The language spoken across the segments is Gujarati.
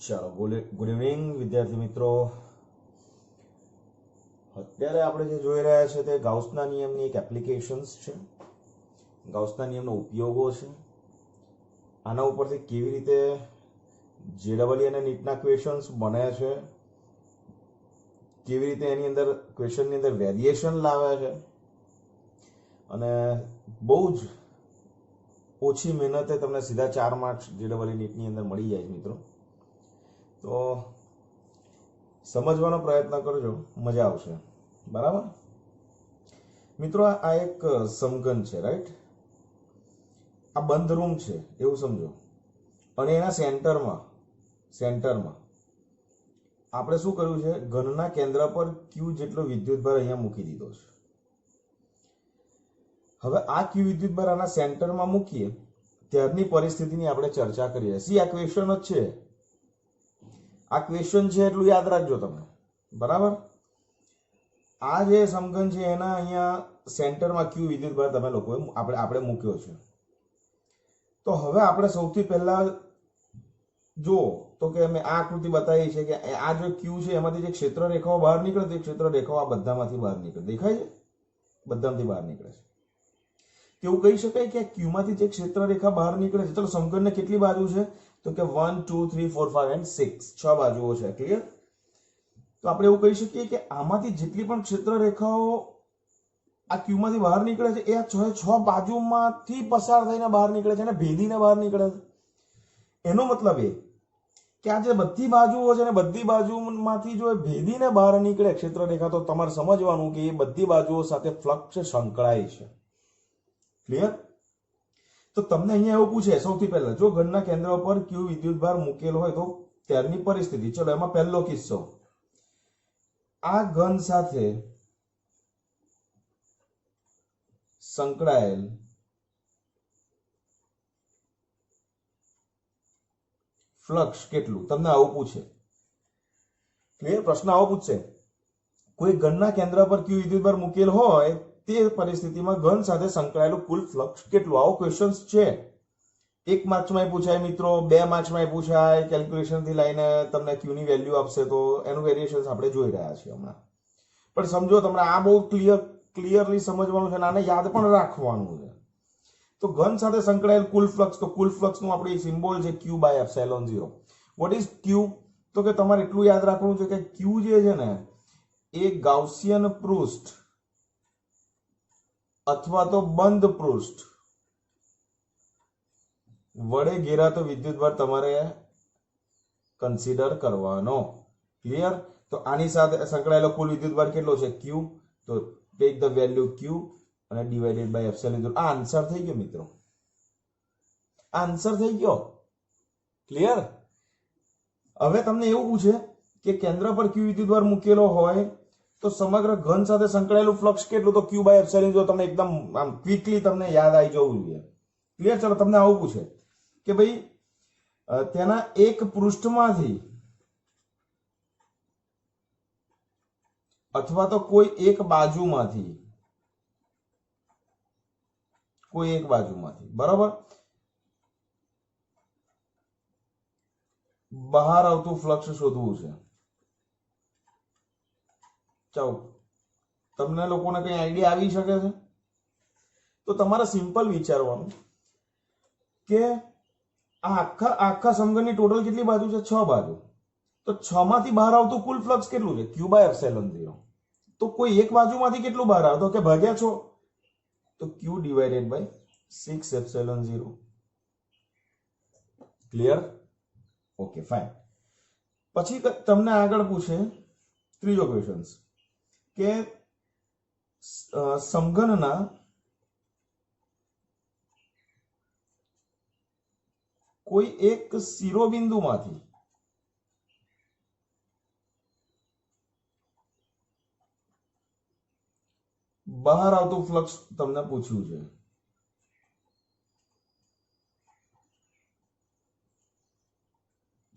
ચાલો ગુડ ઇવનિંગ વિદ્યાર્થી મિત્રો. અત્યારે આપણે જે જોઈ રહ્યા છે તે ગાઉસના નિયમની એક એપ્લિકેશન્સ છે, ગાઉસના નિયમનો ઉપયોગો છે. આના ઉપરથી કેવી રીતે જેડબલઈ અને નીટના ક્વેશ્ચન્સ બને છે, કેવી રીતે એની અંદર ક્વેશ્ચનની અંદર વેરિએશન લાવે છે, અને બહુ જ ઓછી મહેનતે તમને સીધા 4 માર્ક્સ જેડબલઈ નીટની અંદર મળી જાય મિત્રો. તો સમજવાનો પ્રયત્ન કરજો, મજા આવશે. બરાબર મિત્રો, આ એક સમઘન છે, રાઈટ? આ બંધ રૂમ છે એવું સમજો, અને એના સેન્ટરમાં આપણે શું કર્યું છે, ઘનના કેન્દ્ર પર ક્યુ જેટલો વિદ્યુતભાર અહીંયા મૂકી દીધો છે. હવે આ ક્યુ વિદ્યુતભાર આના સેન્ટરમાં મૂકીએ ત્યારની પરિસ્થિતિની આપણે ચર્ચા કરીએ. સી આ ક્વેશ્ચન જ છે, આ ક્વેશ્ચન છે એટલું યાદ રાખજો તમે. બરાબર, આ જે સમઘન છે એના અહીંયા સેન્ટરમાં ક્યુ વિદ્યુતભાર તમે લોકોએ આપણે મૂક્યો છે. તો હવે આપણે સૌથી પહેલા જો તો કે મેં આ આકૃતિ બતાવી છે કે આ જો ક્યુ છે એમાંથી જે ક્ષેત્ર રેખાઓ બહાર નીકળે તે ક્ષેત્ર રેખાઓ આ બધામાંથી બહાર નીકળે, દેખાય છે? બધામાંથી બહાર નીકળે છે. તેવું કહી શકાય કે ક્યુ માંથી જે ક્ષેત્ર રેખા બહાર નીકળે છે, ચલો સમઘનને કેટલી બાજુ છે તો કે 1 2 3 4 5 and 6 6 બાજુઓ છે. ક્લિયર? તો આપણે એવું કહી શકીએ કે આમાંથી જેટલી પણ ક્ષેત્ર રેખાઓ આ ક્યુ માંથી બહાર નીકળે છે એ આ 6 બાજુમાંથી પસાર થઈને બહાર નીકળે છે અને ભેદીને બહાર નીકળે છે. એનો મતલબ એ કે આ જે બધી બાજુઓ છે ને બધી બાજુમાંથી જો ભેદીને બહાર નીકળે ક્ષેત્ર રેખા, તો તમારે સમજવાનું કે એ બધી બાજુઓ સાથે ફ્લક્સ સંકળાય છે. ક્લિયર? તો તમને અહીંયા એવું પૂછે સૌથી પહેલા, જો ઘનના કેન્દ્ર પર ક્યુ વિદ્યુતભાર મૂકેલો હોય તો ત્યારની પરિસ્થિતિ. ચલો એમાં પહેલો કિસ્સો, આ ઘન સાથે સંકળાયેલ ફ્લક્સ કેટલું, તમને આવું પૂછે. ક્લિયર? પ્રશ્ન આવો પૂછશે, કોઈ ઘનના કેન્દ્ર પર ક્યુ વિદ્યુતભાર મૂકેલ હોય તે પરિસ્થિતિમાં ઘન સાથે સંકળાયેલું કુલ ફ્લક્સ કેટલું. આવો ક્વેશ્ચન્સ છે. 1 માર્ક્સમાં પૂછાય મિત્રો, 2 માર્ક્સમાં પૂછાય. કેલ્ક્યુલેશન થી લઈને તમને ક્યુ ની વેલ્યુ આપશે તો એનું વેરિએશન આપણે જોઈ રહ્યા છીએ હમણાં. પણ સમજો, તમને આ બહુ ક્લિયરલી સમજવાનું છે અને આને યાદ પણ રાખવાનું છે. તો ઘન સાથે સંકળાયેલ કુલ ફ્લક્સ, તો કુલ ફ્લક્સ નું આપણે સિમ્બોલ છે Q by epsilon 0. What is Q? તો કે તમારે એટલું યાદ રાખવાનું છે કે Q જે છે ને એ ગાઉસિયન પૃષ્ઠ અથવા તો બંધ પૃષ્ઠ વડે ઘેરાતો વિદ્યુતભાર તમારે કન્સિડર કરવાનો. ક્લિયર? તો આની સાથે સંકળાયેલો કુલ વિદ્યુતભાર કેટલો છે? Q. તો ટેક ધ વેલ્યુ Q અને ડિવાઇડેડ બાય એપ્સિલોન 0. આ આન્સર થઈ ગયો મિત્રો, આન્સર થઈ ગયો. ક્લિયર? હવે તમને એવું પૂછે કે કેન્દ્ર પર ક્યુ વિદ્યુતભાર મૂકેલો હોય તો સમગ્ર ઘન સાથે સંકળાયેલું ફ્લક્સ કેટલું, તો Q by epsilon 0. તમને એકદમ આમ ક્વિકલી તમને યાદ આવી જવું જોઈએ. ક્લિયર? ચલો તમને આવું પૂછે કે ભાઈ તેના એક પૃષ્ઠમાંથી અથવા તો કોઈ એક બાજુમાંથી બરાબર બહાર આવતું ફ્લક્સ શોધવું છે. ચાલો, તમને લોકોને કઈ આઈડિયા આવી શકે છે? તો તમારે સિમ્પલ વિચારવાનું કે આ આખા સમઘનની ટોટલ કેટલી બાજુ છે? 6 બાજુ. તો 6 માંથી બહાર આવતું કુલ ફ્લક્સ કેટલું છે? Q by epsilon 0. તો કોઈ એક બાજુમાંથી કેટલું બહાર આવે તો કે ભાગ્યા 6, તો Q divided by 6 epsilon 0. Clear? Okay, fine. પછી તમને આગળ પૂછે ત્રીજો ક્વેશ્ચન કે સમઘનના કોઈ એક શિરોબિંદુમાંથી બહાર આવતું ફ્લક્સ તમને પૂછ્યું છે.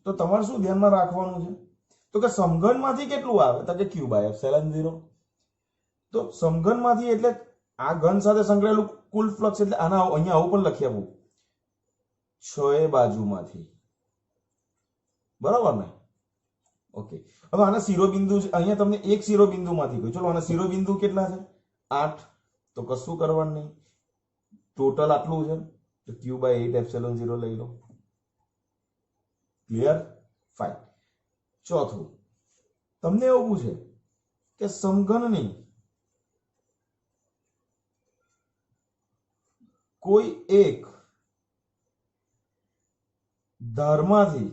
તો તમારે શું ધ્યાનમાં રાખવાનું છે તો કે સમઘનમાંથી કેટલું આવે તો કે Q by epsilon 0. તો સમઘનમાંથી એટલે આ ઘન સાથે સંકળાયેલું કુલ ફ્લક્સ, એટલે આના અહીંયા આવું પણ લખી આપું 6 બાજુમાંથી બરાબર ને? ઓકે, હવે આના શિરોબિંદુ અહીંયા તમને એક શિરોબિંદુમાંથી કહ્યું, ચલો આના શિરોબિંદુ કેટલા છે? 8. તો કશું કરવાનું નહીં, ટોટલ આટલું છે તો q/8ε0 લઈ લો. ક્લિયર? ફાઇન. ચોથું, તમને એવું પૂછે કે સમઘનની કોઈ એક ધારમાંથી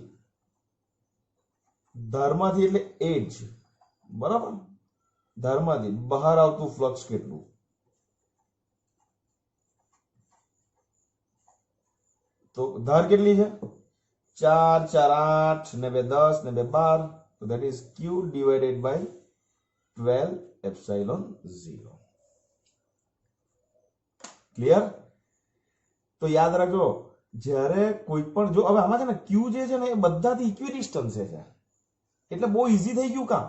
એટલે એજ, બરાબર, ધારમાંથી બહાર આવતું ફ્લક્સ કેટલું? તો ધાર કેટલી છે? 4 4 8 ને 2 10 ને 2 12, તો that is q divided by 12ε0. Clear? તો યાદ રાખજો, જ્યારે કોઈ પણ જો હવે આમાં છે ને q જે છે ને એ બધાથી ઇક્વિડિસ્ટન્સ છે, એટલે બહુ ઈઝી થઈ ગયું કામ.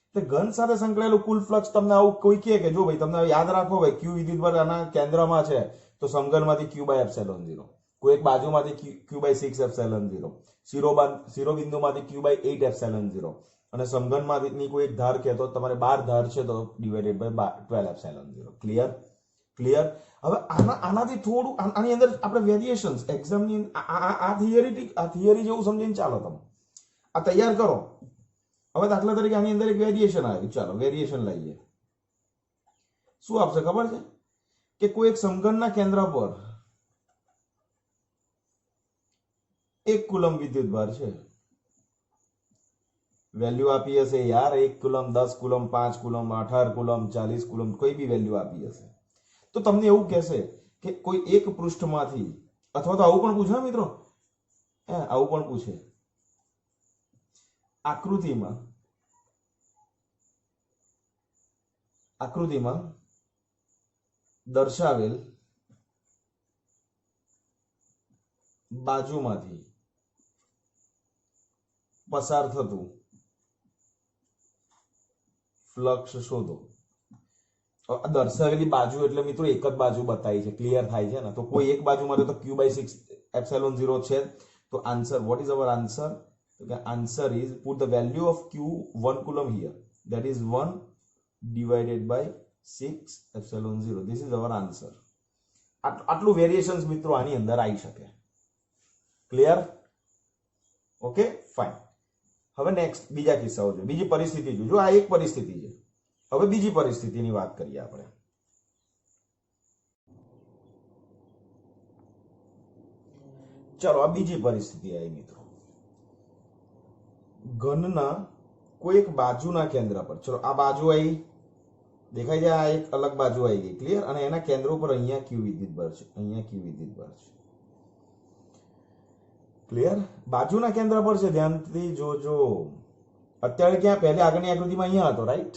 એટલે ઘન સાથે સંકળાયેલું કુલ ફ્લક્સ તમને આવું કોઈ કહે કે જો ભાઈ તમને યાદ રાખો ભાઈ q વિદ્યુતભાર આના કેન્દ્રમાં છે તો સમઘનમાંથી q/ε0, કોઈ એક બાજુમાંથી q/6ε0, શિરોબિંદુમાંથી q/8ε0 અને સમઘનમાંથી કોઈ એક ધાર કે તો તમારે 12 ધાર છે તો ડિવાઇડેડ બાય 12ε0. ક્લિયર? ક્લિયર? હવે આનાથી થોડું આની અંદર આપણે વેરિએશન્સ એક્ઝામની આ થિયરી જેવું સમજીને ચાલો તમે આ તૈયાર કરો. હવે દાખલા તરીકે આની અંદર એક વેરિએશન આવ્યું, ચાલો વેરિએશન લઈએ. શું આપશે ખબર છે? કે કોઈ એક સમઘનના કેન્દ્ર પર 1 કુલમ વિદ્યુતભાર છે. વેલ્યુ આપી હશે યાર, 1 coulomb, 10 coulomb, 5 coulomb, 18 coulomb, 40 coulomb, કોઈ બી વેલ્યુ આપી હશે. તો તમને એવું કહેશે કે કોઈ એક પૃષ્ઠમાંથી, અથવા તો આવું પણ પૂછે મિત્રો, આવું પણ પૂછે, આકૃતિમાં દર્શાવેલ બાજુમાંથી પસાર થતું ફ્લક્સ શોધો. દર્શાવેલી બાજુ એટલે મિત્રો એક જ બાજુ બતાવી છે, ક્લિયર થાય છે ને? તો કોઈ એક બાજુ માટે તો q/6ε0 છે. તો answer, what is our answer? The answer is, put the value of q 1 coulomb here, that is 1 divided by 6ε0. This is our answer. આટલું વેરિએશન્સ મિત્રો આની અંદર આવી શકે. ક્લિયર? Okay, fine. હવે નેક્સ્ટ બીજા કિસ્સાઓ જોઈએ, બીજી પરિસ્થિતિ જોઈએ. જો આ એક પરિસ્થિતિ છે, હવે બીજી પરિસ્થિતિની વાત કરીએ આપણે. ચલો આ બીજી પરિસ્થિતિ આવી મિત્રો. ઘનના કોઈ એક બાજુના કેન્દ્ર પર, ચલો આ બાજુ આવી, દેખાય છે? આ એક અલગ બાજુ આવી ગઈ. ક્લિયર? અને એના કેન્દ્ર ઉપર અહીંયા q વિદ્યુતભાર છે, અહીંયા q વિદ્યુતભાર છે. ક્લિયર? બાજુના કેન્દ્ર પર છે, ધ્યાનથી જોજો. અત્યારે ક્યાં? પહેલે આગળની આકૃતિમાં અહીંયા હતો, રાઈટ?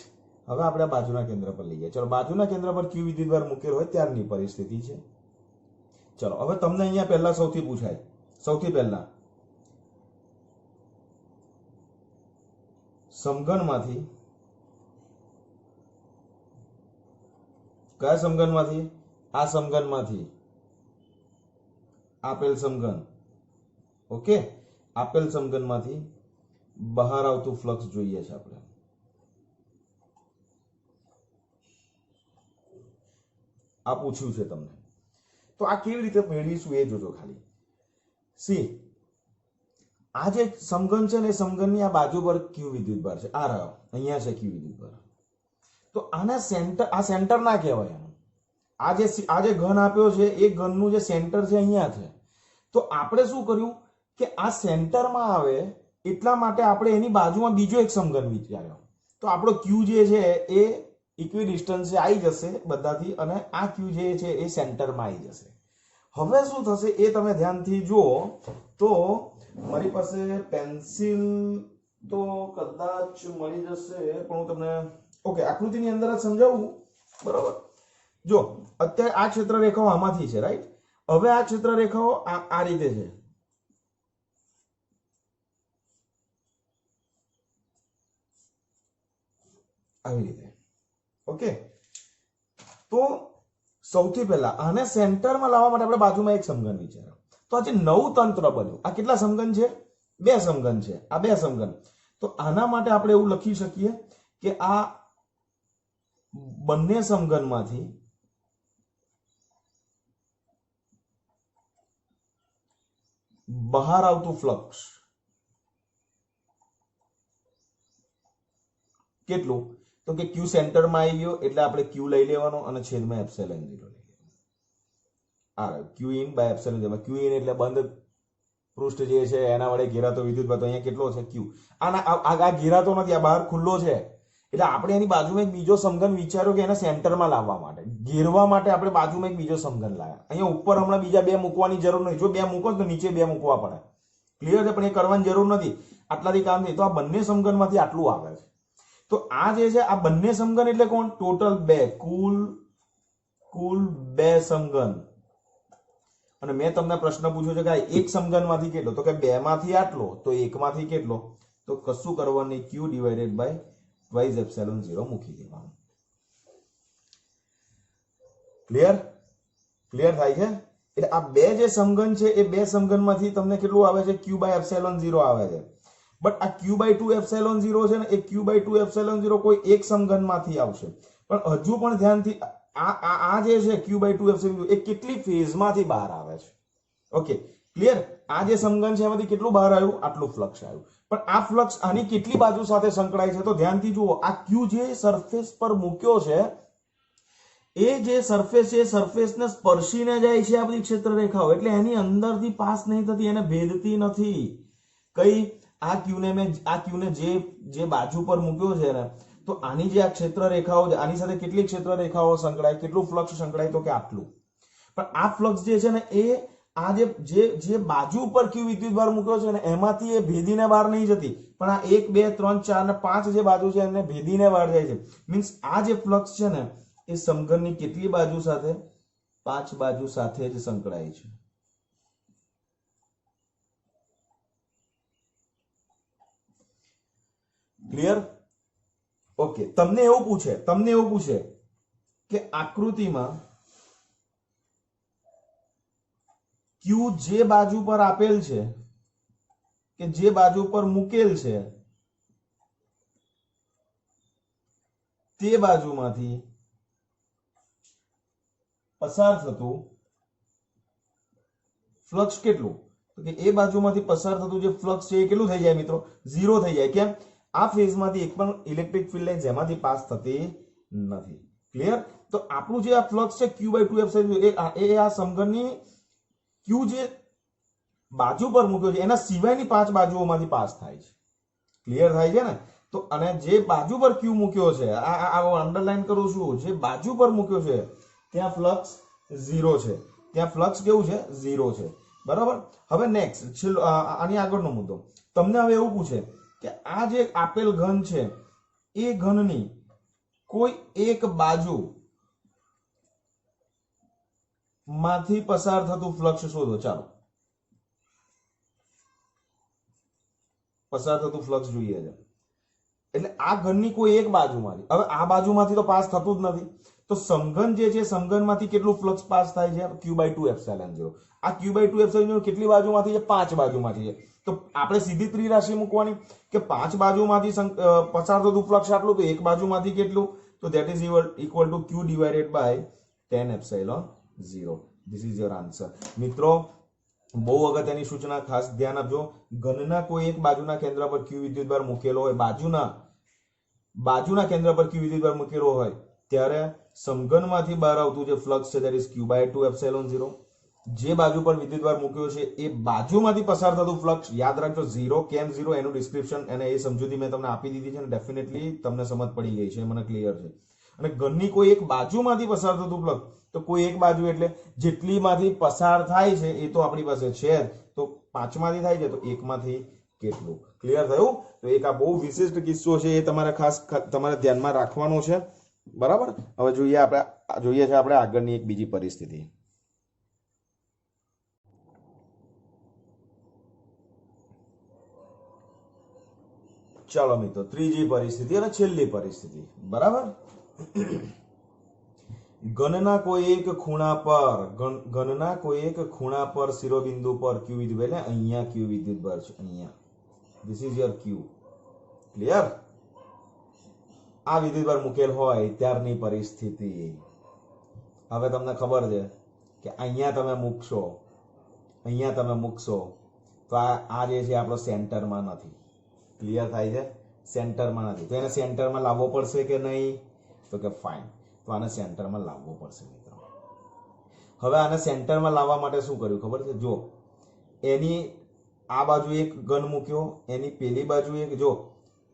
હવે આપણે બાજુના કેન્દ્ર પર લઈએ. ચલો બાજુના કેન્દ્ર પર q વિદ્યુતભાર મૂકેલો હોય ત્યારની પરિસ્થિતિ છે. ચલો હવે તમને અહીંયા પહેલા સૌથી પૂછાય, સૌથી પહેલા સમઘનમાંથી, કયા સમઘનમાંથી? આ સમઘનમાંથી આપેલ સમઘન, ઓકે, આપેલ સમઘનમાંથી બહાર આવતું ફ્લક્સ જોઈએ છે આપણે. આ પૂછ્યું છે તમને. તો આ કેવી રીતે મેળવીશું એ જોજો ખાલી. સી, આ જે સમઘન છે ને, સમઘનની આ બાજુ પર q વિદ્યુતભાર છે, આ રહ્યો, અહીંયા છે q વિદ્યુતભાર. તો આના સેન્ટર, આ સેન્ટર ના કહેવાય એનું. આ જે ઘન આપ્યો છે એ ઘનનું જે સેન્ટર છે અહીંયા છે. તો આપણે શું કર્યું કે આ સેન્ટરમાં આવે એટલા માટે આપણે એની બાજુમાં બીજો એક સમઘન વિચાર્યો. તો આપણો q જે છે એ ઇક્વિડિસ્ટન્સ આવી જશે બધાથી, અને આ q જે છે એ સેન્ટરમાં આવી જશે. હવે શું થશે એ તમે ધ્યાનથી જુઓ. તો મારી પાસે પેન્સિલ તો કદાચ મળી જશે, પણ હું તમને ઓકે આકૃતિની અંદર જ સમજાવું, બરાબર? જો અત્યારે આ ક્ષેત્ર રેખાઓ આમાંથી છે, રાઈટ? હવે આ ક્ષેત્ર રેખાઓ આ રીતે છે. આવી રીતે, ઓકે. તો સૌથી પહેલા આને સેન્ટરમાં લાવવા માટે આપણે બાજુમાં એક સમઘન વિચાર્યો. તો આ જે નવું તંત્ર બન્યું, આ કેટલા સમઘન છે? બે સમઘન છે, આ બે સમઘન. તો આના માટે આપણે એવું લખી શકીએ કે આ બંને સમઘનમાંથી બહાર આવતું ફ્લક્સ કેટલું? તો કે ક્યુ સેન્ટરમાં આવી ગયો એટલે આપણે ક્યુ લઈ લેવાનો અને છેદમાં એપ્સિલોન 0 લઈ લેવાનો. આ q in by epsilon 0. Q in એટલે બંધ પૃષ્ઠ જે છે એના વડે ઘેરાતો વિદ્યુતભાર. તો અહીંયા કેટલો છે? ક્યુ. આ ઘેરાતો નથી, આ બહાર ખુલ્લો છે. એટલે આપણે એની બાજુમાં એક બીજો સમઘન વિચાર્યો કે એને સેન્ટરમાં લાવવા માટે, ઘેરવા માટે આપણે બાજુમાં એક બીજો સમઘન લાવ્યા. અહીંયા ઉપર હમણાં બીજા બે મૂકવાની જરૂર નથી. જો બે મૂકો તો નીચે બે મૂકવા પડે. ક્લિયર છે? પણ એ કરવાની જરૂર નથી, આટલાથી કામ નહીં. તો આ બંને સમઘનમાંથી આટલું આવે છે. તો આ જે છે આ બંને સમઘન એટલે કોણ? ટોટલ બે, કુલ બે સમઘન. અને મેં તમને પ્રશ્ન પૂછ્યો છે કે આ એક સમઘનમાંથી કેટલો? તો કે બે માંથી આટલો, તો એકમાંથી કેટલો? તો કશું કરવાનું નહીં, ક્યુ ડિવાઇડેડ બાય ટ્વાઇસ એપ્સિલોન 0 મૂકી દેવાનું. ક્લિયર થાય છે? એટલે આ બે જે સમઘન છે એ બે સમઘનમાંથી તમને કેટલું આવે છે? ક્યુ બાય એપ્સિલોન 0 આવે છે. બટ આ ક્યુ બાય 2 એપ્સિલોન 0 છે ને, એ ક્યુ બાય 2 એપ્સિલોન 0 કોઈ એક સમઘનમાંથી આવશે. પણ હજુ પણ ધ્યાનથી આ જે છે ક્યુ બાય 2 એપ્સિલોન 0 એ કેટલી ફેઝમાંથી બહાર આવે છે? Okay, clear? આ જે સમઘન છે એમાંથી કેટલું બહાર આવ્યું? આટલું ફ્લક્સ આવ્યું. પણ આ ફ્લક્સ આની કેટલી બાજુ સાથે સંકળાય છે? તો ધ્યાનથી જુઓ, આ ક્યુ જે સરફેસ પર મૂક્યો છે એ જે સરફેસ છે, સરફેસને સ્પર્શીને જાય છે આ બધી ક્ષેત્ર રેખાઓ. એટલે એની અંદરથી પાસ નહીં થતી, એને ભેદતી નથી. કઈ? આ ક્યુને જે બાજુ પર મૂક્યો છે ને, તો આની જે આ ક્ષેત્ર રેખાઓ છે, આની સાથે કેટલી ક્ષેત્ર રેખાઓ સંકળાય, કેટલું ફ્લક્સ સંકળાય? તો કે આટલું. પણ આ ફ્લક્સ જે છે ને એ આ જે બાજુ ઉપર ક્યુ વિદ્યુતભાર મૂક્યો છે ને એમાંથી એ ભેદીને બહાર નહીં જતી, પણ આ 1 2 3 4 અને 5 જે બાજુ છે એને ભેદીને બહાર જાય છે. મીન્સ આ જે ફ્લક્સ છે ને એ સમઘનની કેટલી બાજુ સાથે? 5 બાજુ સાથે જ સંકળાય છે. ક્લિયર? ઓકે. તમને એવું પૂછે કે આકૃતિમાં ક્યુ જે બાજુ પર આપેલ છે કે જે બાજુ પર મૂકેલ છે તે બાજુમાંથી પસાર થતું ફ્લક્સ કેટલું? તો કે એ બાજુમાંથી પસાર થતું જે ફ્લક્સ છે એ કેટલું થઈ જાય મિત્રો? 0 થઈ જાય. કેમ? આ ફેઝમાંથી એક પણ ઇલેક્ટ્રિક ફિલ્ડ લાઈન જેમાંથી પાસ થતી નથી. ક્લિયર? તો આપણું જે આ ફ્લક્સ છે ક્યુ બાય 2 એપ્સિલોન 0 એ આ સમઘનની ક્યુ જે બાજુ પર મૂક્યો છે એના સિવાયની 5 બાજુઓમાંથી પાસ થાય છે. ક્લિયર થાય છે ને? તો અને જે બાજુ પર ક્યુ મૂક્યો છે, આ અંડરલાઈન કરું છું, જે બાજુ પર મૂક્યો છે ત્યાં ફ્લક્સ 0 છે. ત્યાં ફ્લક્સ કેવું છે? 0 છે. બરાબર? હવે નેક્સ્ટ આની આગળનો મુદ્દો. તમને હવે એવું પૂછે કે આ જે આપેલ ઘન છે એ ઘનની કોઈ એક બાજુ માંથી પસાર થતું ફ્લક્સ શોધો. ચાલો, પસાર થતું ફ્લક્સ જોઈએ છે. એટલે આ ઘનની કોઈ એક બાજુમાંથી, હવે આ બાજુમાંથી તો પાસ થતું જ નથી, તો સમઘન જે છે સમઘનમાંથી કેટલું ફ્લક્સ પાસ થાય છે? ક્યુ બાય 2 એપ્સિલોન 0. આ ક્યુ બાય 2 એપ્સિલોન 0 કેટલી બાજુમાંથી છે? 5 બાજુમાંથી છે. તો આપણે સીધી ત્રિરાશિ મૂકવાની કે 5 બાજુમાંથી પસાર થતું ફ્લક્સ આટલું, તો એક બાજુમાંથી કેટલું? તો that is equal to Q divided by 10 epsilon 0. This is your answer. મિત્રો, બહુ અગત્યની સૂચના, ખાસ ધ્યાન આપજો. ઘનના કોઈ એક બાજુના કેન્દ્ર પર ક્યુ વિદ્યુતભાર મૂકેલો હોય, બાજુના કેન્દ્ર પર ક્યુ વિદ્યુતભાર મૂકેલો હોય ત્યારે સમઘનમાંથી બહાર આવતું જે ફ્લક્સ છે that is Q by 2 epsilon 0. જે બાજુ પર વિદ્યુતભાર મૂક્યો છે એ બાજુમાંથી પસાર થતું ફ્લક્સ યાદ રાખજો 0. કેમ 0 એનું ડિસ્ક્રિપ્શન અને એ સમજૂતી મેં તમને આપી દીધી છે ને ડેફિનેટલી તમને સમજ પડી ગઈ છે, મને ક્લિયર છે. અને ઘનની કોઈ એક બાજુમાંથી પસાર થતું ફ્લક્સ, તો કોઈ એક બાજુ એટલે જેટલીમાંથી પસાર થાય છે એ તો આપણી પાસે છે, તો 5 માંથી થાય છે તો 1 માંથી કેટલું? ક્લિયર થયું? તો એક આ બહુ વિશિષ્ટ કિસ્સો છે, એ તમારે ખાસ તમારે ધ્યાનમાં રાખવાનો છે. બરાબર? હવે જોઈએ છે આપણે આગળની એક બીજી પરિસ્થિતિ. ચાલો મિત્રો, ત્રીજી પરિસ્થિતિ અને છેલ્લી પરિસ્થિતિ. બરાબર? ઘનના કોઈ એક ખૂણા પર શિરોબિંદુ પર ક્યુ વિદ્યુત, એટલે અહીંયા ક્યુ વિદ્યુતભાર છે, અહીંયા this is your Q. Clear? આ વિદ્યુતભાર મૂકેલ હોય ત્યારની પરિસ્થિતિ. હવે તમને ખબર છે કે અહીંયા તમે મૂકશો, અહીંયા તમે મૂકશો તો આ જે છે આપણો સેન્ટરમાં નથી. ક્લિયર થાય છે? સેન્ટરમાં નથી, તો એને સેન્ટરમાં લાવવો પડશે કે નહીં? તો કે ફાઇન, તો આને સેન્ટરમાં લાવવો પડશે મિત્રો. હવે આને સેન્ટરમાં લાવવા માટે શું કર્યું ખબર છે? જો એની આ બાજુ એક ઘન મૂક્યો, એની પેલી બાજુ એક, જો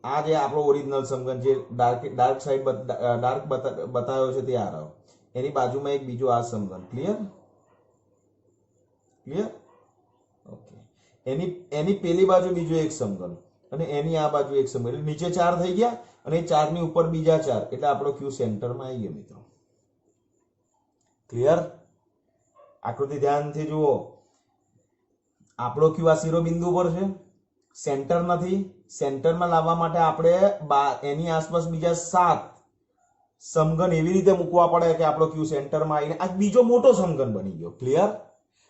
આ જે આપણો ઓરિજિનલ સમઘન જે ડાર્ક સાઈડ ડાર્ક બતાવ્યો છે તે આ રહ્યો, એની બાજુમાં એક બીજો આ સમઘન. ક્લિયર? ક્લિયર? ઓકે. એની પેલી બાજુ બીજો એક સમઘન અને એની આ બાજુ એક સમઘન, એટલે નીચે 4 થઈ ગયા અને 4 ની ઉપર બીજા 4, એટલે આપણો ક્યુ સેન્ટરમાં આવી ગયો મિત્રો. ક્લિયર? આકૃતિ ધ્યાનથી જુઓ. આપણો ક્યુ આ શિરોબિંદુ પર છે, સેન્ટર નથી. સેન્ટરમાં લાવવા માટે આપણે એની આસપાસ બીજા 7 સમઘન એવી રીતે મૂકવા પડે કે આપણો ક્યુ સેન્ટરમાં આવીને આ બીજો મોટો સમઘન બની ગયો. ક્લિયર?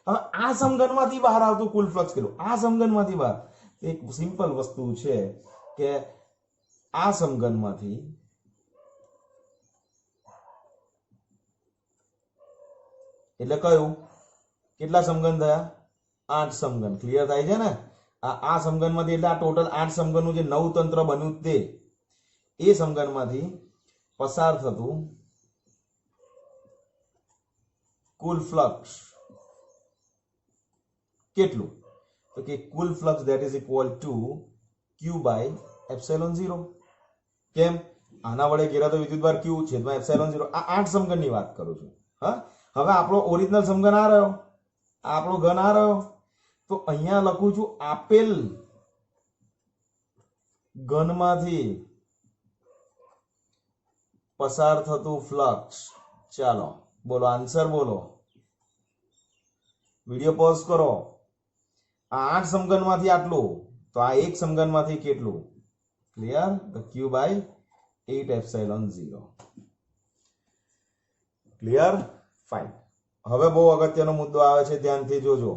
હવે આ સમઘનમાંથી બહાર આવતું કુલ ફ્લક્સ કેટલું? આ સમઘનમાંથી બહાર એક સિમ્પલ વસ્તુ છે કે આ સમઘનમાંથી એટલે કયું, કેટલા સમઘન થયા? 8 સમઘન. ક્લિયર થાય છે ને? આ સમઘનમાંથી એટલે આ ટોટલ 8 સમઘનનું જે નવ તંત્ર બન્યું તે એ સમઘનમાંથી પસાર થતું કુલ ફ્લક્સ કેટલું? તો કે કુલ flux that is equal to q by epsilon 0. કેમ? આના વડે ઘેરા તો વિદ્યુતભાર ક્યુ છેદમાં એપ્સિલોન 0. આ 8 સમઘનની વાત કરું છું. હા, હવે આપણો ઓરિજિનલ સમઘન આ રહ્યો, આપણો ઘન આ રહ્યો, તો અહીંયા લખું છું આપેલ ઘનમાંથી પસાર થતું ફ્લક્સ. ચાલો બોલો, આન્સર બોલો. વિડિયો પોઝ કરો. આ 8 સમઘનમાંથી આટલું, તો આ એક સમઘનમાંથી કેટલું? ક્લિયર? તો ક્યુ બાય 8 એપ્સિલોન 0. ક્લિયર? ફાઇન. હવે બહુ અગત્યનો મુદ્દો આવે છે, ધ્યાનથી જોજો.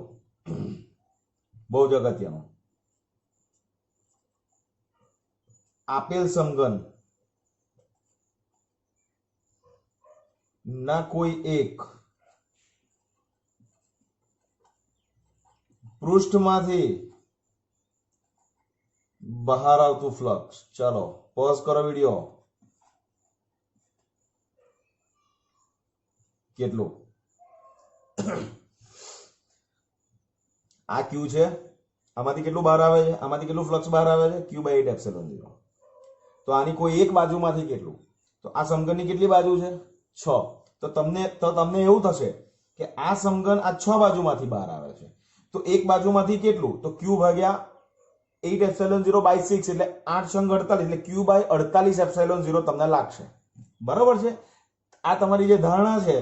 બહુ જ અગત્યનો. આપેલ સમઘન ના કોઈ એક પૃષ્ઠમાંથી બહાર આવતું ફ્લક્સ. ચાલો પોઝ કરો વિડિયો. કેટલું? આ ક્યુ છે, આમાંથી કેટલું બહાર આવે છે? આમાંથી કેટલું ફ્લક્સ બહાર આવે છે? ક્યુ બાય 8 એપ્સિલોન 0. તો આની કોઈ એક બાજુમાંથી કેટલું? તો આ સમઘનની કેટલી બાજુ છે? 6. તો તમને એવું થશે કે આ સમઘન આ 6 બાજુમાંથી બહાર આવે છે, તો એક બાજુમાંથી કેટલું? તો ક્યુ ભાગ્યા 8 એપ્સિલોન 0 બાય 6 એટલે 8 સંગ 48, એટલે ક્યુ બાય 48 એપ્સિલોન 0 તમને લાગશે. બરાબર છે? આ તમારી જે ધારણા છે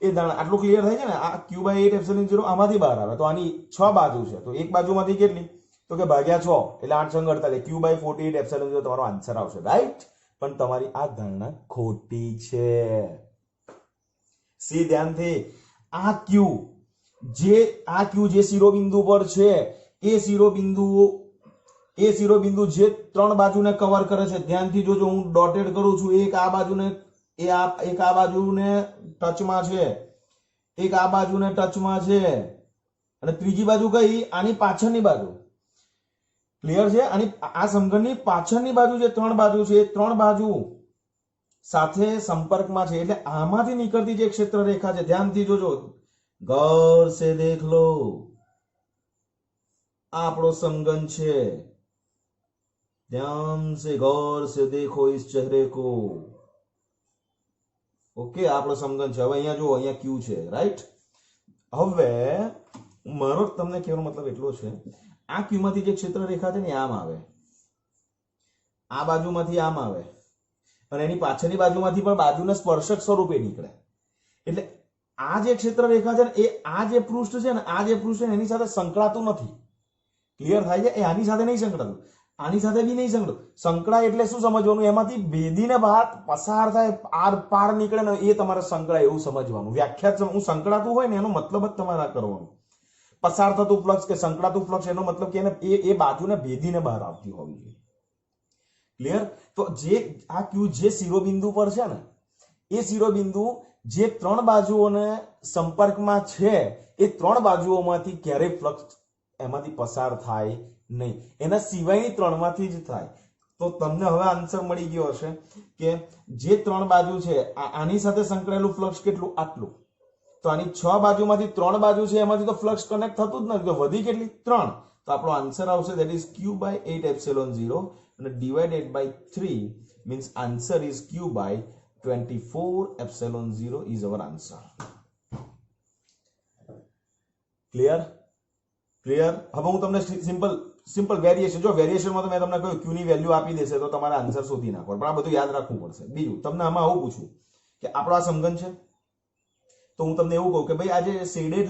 એ ધારણા આટલું ક્લિયર થાય છે ને? આ ક્યુ બાય 8 એપ્સિલોન 0 આમાંથી બહાર આવે, તો આની 6 બાજુ છે, તો એક બાજુમાંથી કેટલી? તો કે ભાગ્યા 6 એટલે 8 સંગ 48, ક્યુ બાય 48 એપ્સિલોન 0 તમારો આન્સર આવશે. રાઈટ? પણ તમારી આ ધારણા ખોટી છે. સી ધ્યાનથી. આ ક્યુ જે શિરોબિંદુ પર છે એ શિરોબિંદુ જે 3 બાજુને કવર કરે છે, ધ્યાનથી જોજો. હું ડોટેડ કરું છું. એક આ બાજુને ટચમાં છે, એક આ બાજુને ટચમાં છે, અને ત્રીજી બાજુ કઈ? આની પાછળની બાજુ. ક્લિયર છે? આની આ સમઘનની પાછળની બાજુ જે 3 બાજુ છે એ 3 બાજુ સાથે સંપર્કમાં છે, એટલે આમાંથી નીકળતી જે ક્ષેત્ર રેખા છે, ધ્યાનથી જોજો. ગૌર સે દેખ લો. આપણો સમઘન છે, ध्यान से गौर से देखो इस चेहरे को. ઓકે, આપણો સમઘન છે. હવે અહીંયા જુઓ, અહીંયા ક્યુ છે. રાઈટ? હવે મારો તમને કહેવાનો મતલબ એટલો છે, આ ક્યુ માંથી જે ક્ષેત્ર રેખા છે ને આમ આવે, આ બાજુમાંથી આમ આવે, અને એની પાછળની બાજુમાંથી પણ બાજુને સ્પર્શક સ્વરૂપે નીકળે. એટલે આ જે ક્ષેત્ર રેખા છે ને એ આ જે પૃષ્ઠ છે ને, આ જે પૃષ્ઠ છે એની સાથે સંકળાતું નથી. ક્લિયર થાય છે? એ આની સાથે નહીં સંકળાતું, આની સાથે બી નહીં સંકળાતું. સંકળાય એટલે શું સમજવાનું? એમાંથી ભેદીને બહાર પસાર થાય, આર પાર નીકળે ને એ તમારે સંકળાય એવું સમજવાનું. વ્યાખ્યા હું સંકળાતું હોય ને એનો મતલબ જ તમારે કરવાનું. પસાર થતું ફ્લક્સ કે સંકળાતું ફ્લક્સ એનો મતલબ કે એ બાજુને ભેદીને બહાર આવતી હોવી જોઈએ. ક્લિયર? તો જે આ ક્યુ જે શિરોબિંદુ પર છે ને એ શિરોબિંદુ જે ત્રણ બાજુઓને સંપર્કમાં છે એ ત્રણ બાજુઓમાંથી ક્યારેય ફ્લક્સ એમાંથી પસાર થાય નહીં, એના સિવાયની ત્રણમાંથી જ થાય. તો તમને હવે આન્સર મળી ગયો હશે કે જે ત્રણ બાજુ છે આની સાથે સંકળાયેલું ફ્લક્સ કેટલું? આટલું. તો આની 6 બાજુમાંથી 3 બાજુ છે એમાંથી તો ફ્લક્સ કનેક્ટ થતું જ નથી, તો વધી કેટલી? 3. તો આપણો આન્સર આવશે that is q by 8 epsilon 0 અને divided by 3 means answer is q by 24 epsilon 0 is our answer. Clear? Clear? હવે હું તમને સિમ્પલ વેરિએશન, જો વેરિએશનમાં તો મેં તમને કહ્યું q ની વેલ્યુ આપી દેશે તો તમારે આન્સર શોધી નાખવો, પણ આ બધું યાદ રાખવું પડશે. બીજું તમને આમાં આવું પૂછું કે આપણો આ સમઘન છે તો હું તમને એવું કહું કે ભાઈ આ જે શેડેડ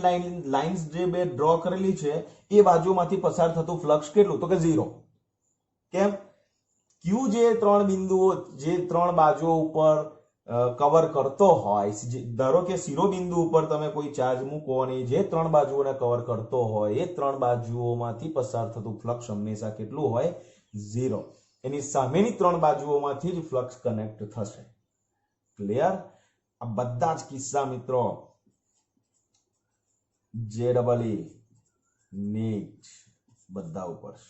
લાઇન્સ જે બે ડ્રો કરેલી છે એ બાજુમાંથી પસાર થતું ફ્લક્સ કેટલું? તો કે 0. કેમ? ક્યુ જે ત્રણ બિંદુઓ જે ત્રણ બાજુઓ ઉપર કવર કરતો હોય, ધારો કે શિરોબિંદુ ઉપર તમે કોઈ ચાર્જ મૂકો અને જે ત્રણ બાજુઓને કવર કરતો હોય એ ત્રણ બાજુઓમાંથી પસાર થતું ફ્લક્સ હંમેશા કેટલું હોય? 0. એની સામેની ત્રણ બાજુઓમાંથી જ ફ્લક્સ કનેક્ટ થશે. ક્લિયર? આ બધા જ કિસ્સા મિત્રો JEE નીટ બધા ઉપર છે.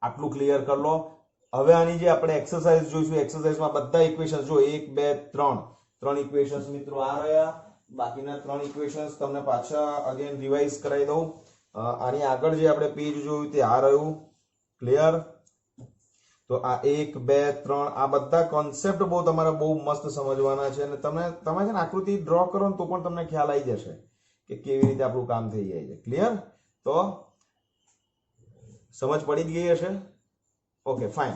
આટલું ક્લિયર કરી લો. હવે આની જે આપણે એક્સરસાઇઝ જોઈશું, એક્સરસાઇઝમાં બધા ઇક્વેશન્સ જો 1 2 3 ઇક્વેશન્સ મિત્રો આ રહ્યા, બાકીના 3 ઇક્વેશન્સ તમને પાછા અગેન રિવાઇઝ કરાવી દઉં. આની આગળ જે આપણે પેજ જોયું તે આ રહ્યું. ક્લિયર? તો આ 1 2 3 આ બધા કોન્સેપ્ટ તમારે બહુ મસ્ત સમજવાના છે અને તમે છે ને આકૃતિ ડ્રો કરો ને તો પણ તમને ખ્યાલ આવી જશે કે કેવી રીતે આપણું કામ થઈ જાય છે. ક્લિયર? તો સમજ પડી જ ગઈ હશે. Okay fine.